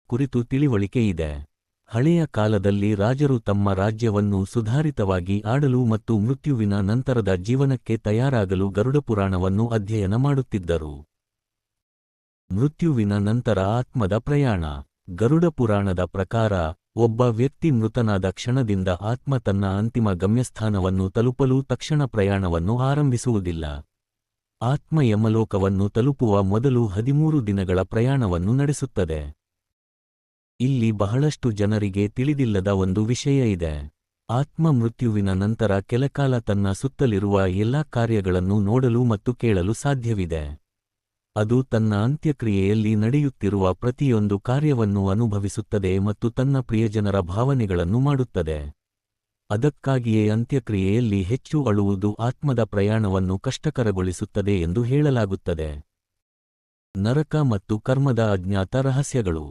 ಕುರಿತು ತಿಳಿವಳಿಕೆ ಇದೆ. ಹಳೆಯ ಕಾಲದಲ್ಲಿ ರಾಜರು ತಮ್ಮ ರಾಜ್ಯವನ್ನು ಸುಧಾರಿತವಾಗಿ ಆಡಲು ಮತ್ತು ಮೃತ್ಯುವಿನ ನಂತರದ ಜೀವನಕ್ಕೆ ತಯಾರಾಗಲು ಗರುಡಪುರಾಣವನ್ನು ಅಧ್ಯಯನ ಮಾಡುತ್ತಿದ್ದರು. ಮೃತ್ಯುವಿನ ನಂತರ ಆತ್ಮದ ಪ್ರಯಾಣ. ಗರುಡಪುರಾಣದ ಪ್ರಕಾರ, ಒಬ್ಬ ವ್ಯಕ್ತಿ ಮೃತನಾದ ಕ್ಷಣದಿಂದ ಆತ್ಮ ತನ್ನ ಅಂತಿಮ ಗಮ್ಯಸ್ಥಾನವನ್ನು ತಲುಪಲು ತಕ್ಷಣ ಪ್ರಯಾಣವನ್ನು ಆರಂಭಿಸುವುದಿಲ್ಲ. ಆತ್ಮ ಯಮಲೋಕವನ್ನು ತಲುಪುವ ಮೊದಲು 13 ದಿನಗಳ ಪ್ರಯಾಣವನ್ನು ನಡೆಸುತ್ತದೆ. ಇಲ್ಲಿ ಬಹಳಷ್ಟು ಜನರಿಗೆ ತಿಳಿದಿಲ್ಲದ ಒಂದು ವಿಷಯ ಇದೆ. ಆತ್ಮ ಮೃತ್ಯುವಿನ ನಂತರ ಕೆಲಕಾಲ ತನ್ನ ಸುತ್ತಲಿರುವ ಎಲ್ಲಾ ಕಾರ್ಯಗಳನ್ನು ನೋಡಲು ಮತ್ತು ಕೇಳಲು ಸಾಧ್ಯವಿದೆ. ಅದು ತನ್ನ ಅಂತ್ಯಕ್ರಿಯೆಯಲ್ಲಿ ನಡೆಯುತ್ತಿರುವ ಪ್ರತಿಯೊಂದು ಕಾರ್ಯವನ್ನು ಅನುಭವಿಸುತ್ತದೆ ಮತ್ತು ತನ್ನ ಪ್ರಿಯಜನರ ಭಾವನೆಗಳನ್ನು ಮಾಡುತ್ತದೆ. ಅದಕ್ಕಾಗಿಯೇ ಅಂತ್ಯಕ್ರಿಯೆಯಲ್ಲಿ ಹೆಚ್ಚು ಅಳುವುದು ಆತ್ಮದ ಪ್ರಯಾಣವನ್ನು ಕಷ್ಟಕರಗೊಳಿಸುತ್ತದೆ ಎಂದು ಹೇಳಲಾಗುತ್ತದೆ. ನರಕ ಮತ್ತು ಕರ್ಮದ ಅಜ್ಞಾತ ರಹಸ್ಯಗಳು.